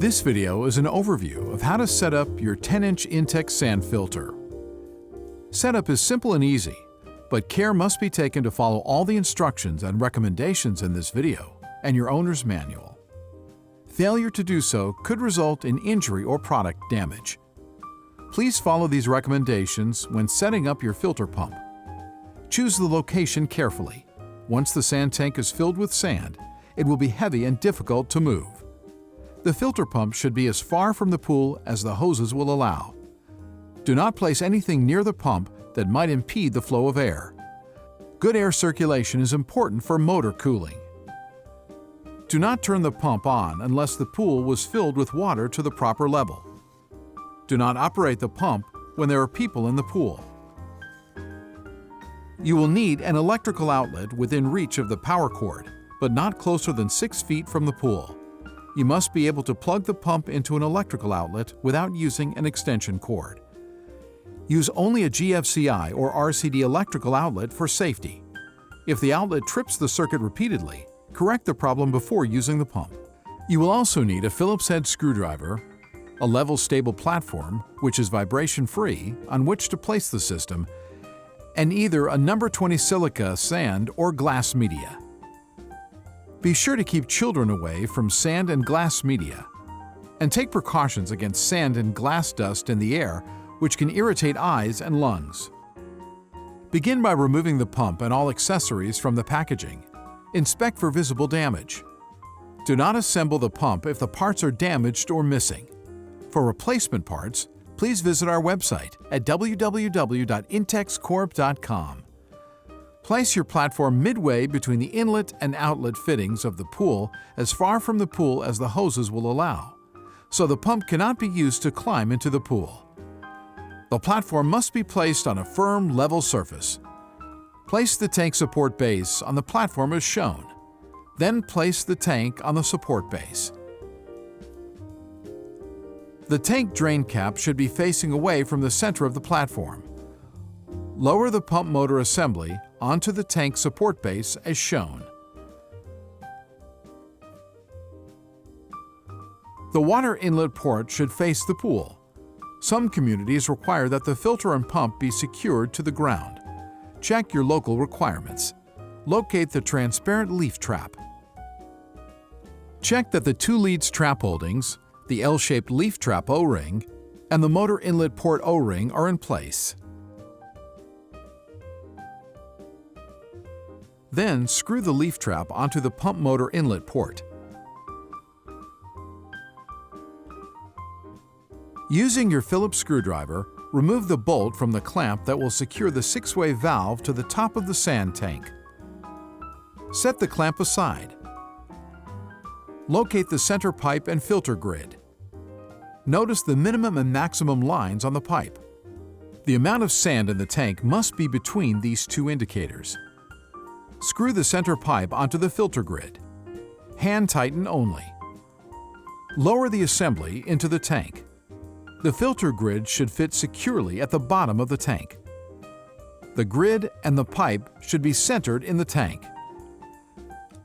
This video is an overview of how to set up your 10-inch Intex sand filter. Setup is simple and easy, but care must be taken to follow all the instructions and recommendations in this video and your owner's manual. Failure to do so could result in injury or product damage. Please follow these recommendations when setting up your filter pump. Choose the location carefully. Once the sand tank is filled with sand, it will be heavy and difficult to move. The filter pump should be as far from the pool as the hoses will allow. Do not place anything near the pump that might impede the flow of air. Good air circulation is important for motor cooling. Do not turn the pump on unless the pool was filled with water to the proper level. Do not operate the pump when there are people in the pool. You will need an electrical outlet within reach of the power cord, but not closer than 6 feet from the pool. You must be able to plug the pump into an electrical outlet without using an extension cord. Use only a GFCI or RCD electrical outlet for safety. If the outlet trips the circuit repeatedly, correct the problem before using the pump. You will also need a Phillips head screwdriver, a level stable platform, which is vibration-free, on which to place the system, and either a number 20 silica sand or glass media. Be sure to keep children away from sand and glass media, and take precautions against sand and glass dust in the air, which can irritate eyes and lungs. Begin by removing the pump and all accessories from the packaging. Inspect for visible damage. Do not assemble the pump if the parts are damaged or missing. For replacement parts, please visit our website at www.intexcorp.com. Place your platform midway between the inlet and outlet fittings of the pool, as far from the pool as the hoses will allow, so the pump cannot be used to climb into the pool. The platform must be placed on a firm, level surface. Place the tank support base on the platform as shown. Then place the tank on the support base. The tank drain cap should be facing away from the center of the platform. Lower the pump motor assembly onto the tank support base as shown. The water inlet port should face the pool. Some communities require that the filter and pump be secured to the ground. Check your local requirements. Locate the transparent leaf trap. Check that the 2 leads trap holdings, the L-shaped leaf trap O-ring, and the motor inlet port O-ring are in place. Then screw the leaf trap onto the pump motor inlet port. Using your Phillips screwdriver, remove the bolt from the clamp that will secure the 6-way valve to the top of the sand tank. Set the clamp aside. Locate the center pipe and filter grid. Notice the minimum and maximum lines on the pipe. The amount of sand in the tank must be between these 2 indicators. Screw the center pipe onto the filter grid. Hand tighten only. Lower the assembly into the tank. The filter grid should fit securely at the bottom of the tank. The grid and the pipe should be centered in the tank.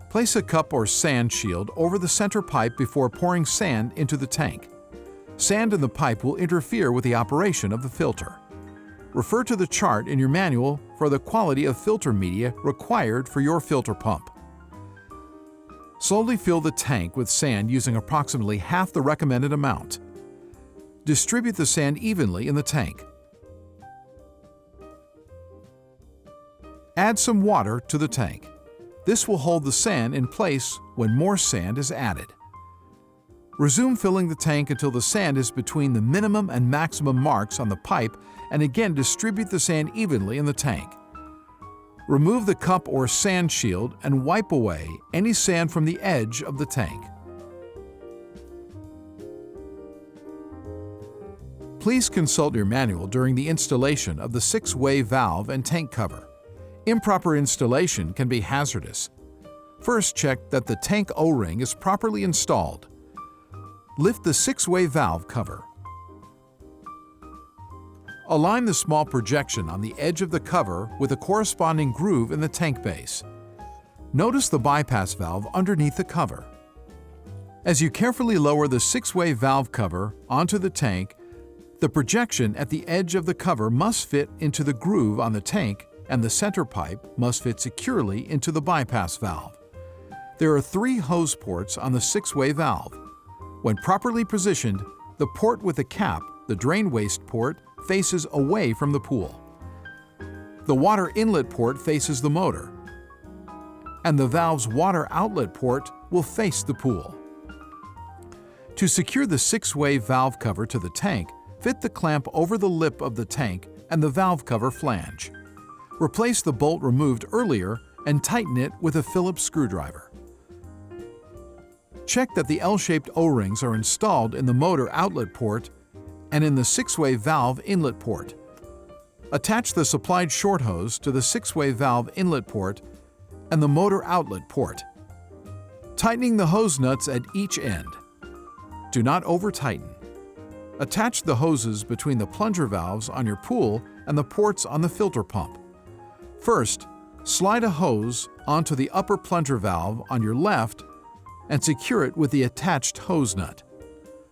Place a cup or sand shield over the center pipe before pouring sand into the tank. Sand in the pipe will interfere with the operation of the filter. Refer to the chart in your manual for the quality of filter media required for your filter pump. Slowly fill the tank with sand using approximately half the recommended amount. Distribute the sand evenly in the tank. Add some water to the tank. This will hold the sand in place when more sand is added. Resume filling the tank until the sand is between the minimum and maximum marks on the pipe, and again distribute the sand evenly in the tank. Remove the cup or sand shield and wipe away any sand from the edge of the tank. Please consult your manual during the installation of the 6-way valve and tank cover. Improper installation can be hazardous. First, check that the tank O-ring is properly installed. Lift the 6-way valve cover. Align the small projection on the edge of the cover with a corresponding groove in the tank base. Notice the bypass valve underneath the cover. As you carefully lower the six-way valve cover onto the tank, the projection at the edge of the cover must fit into the groove on the tank, and the center pipe must fit securely into the bypass valve. There are 3 hose ports on the six-way valve. When properly positioned, the port with the cap, the drain waste port, faces away from the pool. The water inlet port faces the motor, and the valve's water outlet port will face the pool. To secure the six-way valve cover to the tank, fit the clamp over the lip of the tank and the valve cover flange. Replace the bolt removed earlier and tighten it with a Phillips screwdriver. Check that the L-shaped O-rings are installed in the motor outlet port and in the six-way valve inlet port. Attach the supplied short hose to the six-way valve inlet port and the motor outlet port, tightening the hose nuts at each end. Do not over-tighten. Attach the hoses between the plunger valves on your pool and the ports on the filter pump. First, slide a hose onto the upper plunger valve on your left and secure it with the attached hose nut.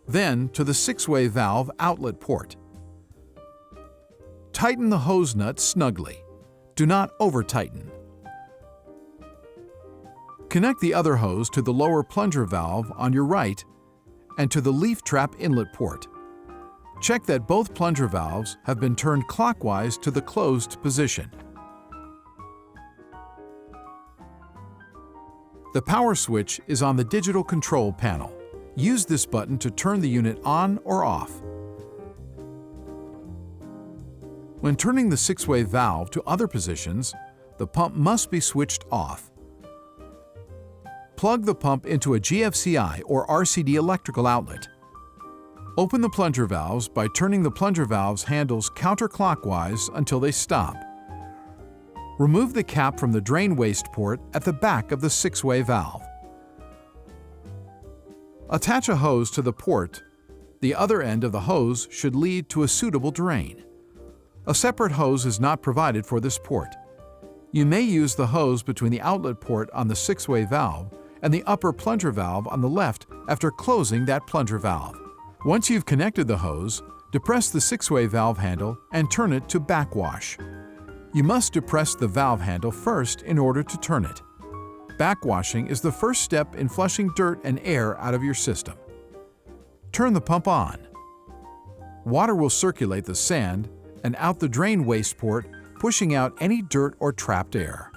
Then to the six-way valve outlet port. Tighten the hose nut snugly. Do not over-tighten. Connect the other hose to the lower plunger valve on your right and to the leaf trap inlet port. Check that both plunger valves have been turned clockwise to the closed position. The power switch is on the digital control panel. Use this button to turn the unit on or off. When turning the six-way valve to other positions, the pump must be switched off. Plug the pump into a GFCI or RCD electrical outlet. Open the plunger valves by turning the plunger valve's handles counterclockwise until they stop. Remove the cap from the drain waste port at the back of the six-way valve. Attach a hose to the port. The other end of the hose should lead to a suitable drain. A separate hose is not provided for this port. You may use the hose between the outlet port on the six-way valve and the upper plunger valve on the left after closing that plunger valve. Once you've connected the hose, depress the six-way valve handle and turn it to backwash. You must depress the valve handle first in order to turn it. Backwashing is the first step in flushing dirt and air out of your system. Turn the pump on. Water will circulate the sand and out the drain waste port, pushing out any dirt or trapped air.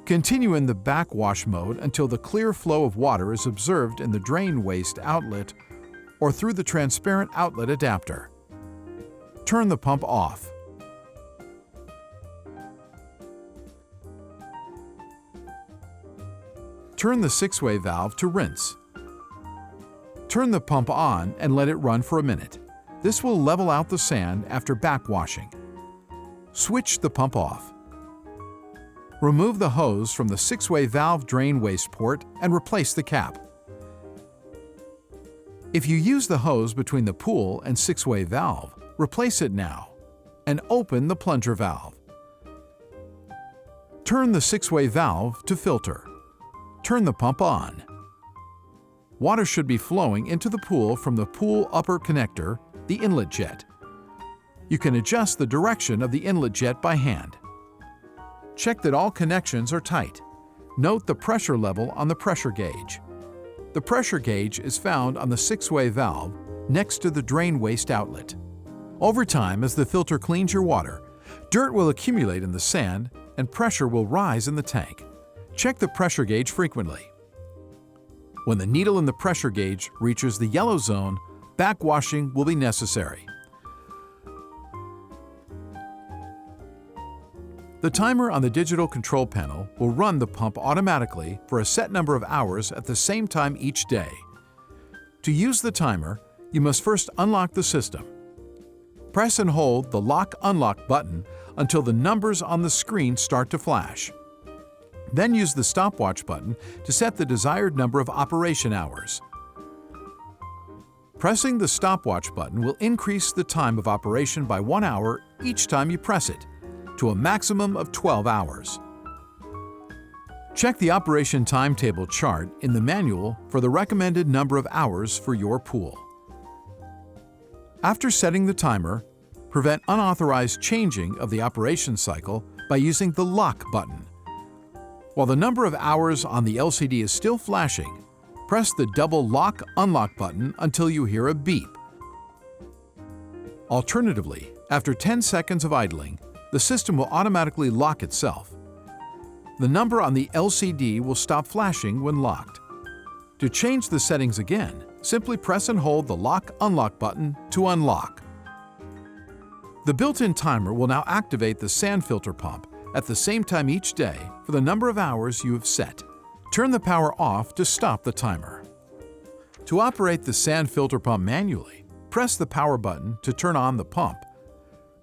Continue in the backwash mode until the clear flow of water is observed in the drain waste outlet or through the transparent outlet adapter. Turn the pump off. Turn the six-way valve to rinse. Turn the pump on and let it run for a minute. This will level out the sand after backwashing. Switch the pump off. Remove the hose from the six-way valve drain waste port and replace the cap. If you use the hose between the pool and six-way valve, replace it now and open the plunger valve. Turn the six-way valve to filter. Turn the pump on. Water should be flowing into the pool from the pool upper connector, the inlet jet. You can adjust the direction of the inlet jet by hand. Check that all connections are tight. Note the pressure level on the pressure gauge. The pressure gauge is found on the six-way valve next to the drain waste outlet. Over time, as the filter cleans your water, dirt will accumulate in the sand and pressure will rise in the tank. Check the pressure gauge frequently. When the needle in the pressure gauge reaches the yellow zone, backwashing will be necessary. The timer on the digital control panel will run the pump automatically for a set number of hours at the same time each day. To use the timer, you must first unlock the system. Press and hold the Lock/Unlock button until the numbers on the screen start to flash. Then use the stopwatch button to set the desired number of operation hours. Pressing the stopwatch button will increase the time of operation by 1 hour each time you press it, to a maximum of 12 hours. Check the operation timetable chart in the manual for the recommended number of hours for your pool. After setting the timer, prevent unauthorized changing of the operation cycle by using the lock button. While the number of hours on the LCD is still flashing, press the double lock/unlock button until you hear a beep. Alternatively, after 10 seconds of idling, the system will automatically lock itself. The number on the LCD will stop flashing when locked. To change the settings again, simply press and hold the lock/unlock button to unlock. The built-in timer will now activate the sand filter pump at the same time each day for the number of hours you have set. Turn the power off to stop the timer. To operate the sand filter pump manually, press the power button to turn on the pump.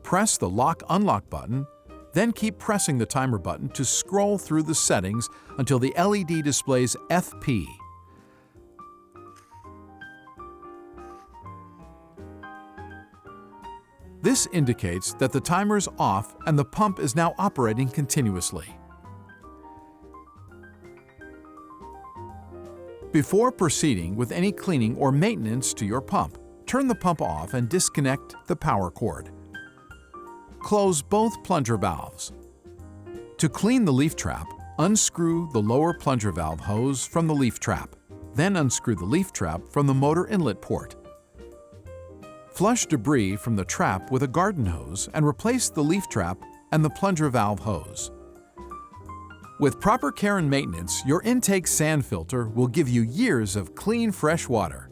Press the lock/unlock button, then keep pressing the timer button to scroll through the settings until the LED displays FP. This indicates that the timer is off and the pump is now operating continuously. Before proceeding with any cleaning or maintenance to your pump, turn the pump off and disconnect the power cord. Close both plunger valves. To clean the leaf trap, unscrew the lower plunger valve hose from the leaf trap, then unscrew the leaf trap from the motor inlet port. Flush debris from the trap with a garden hose and replace the leaf trap and the plunger valve hose. With proper care and maintenance, your intake sand filter will give you years of clean, fresh water.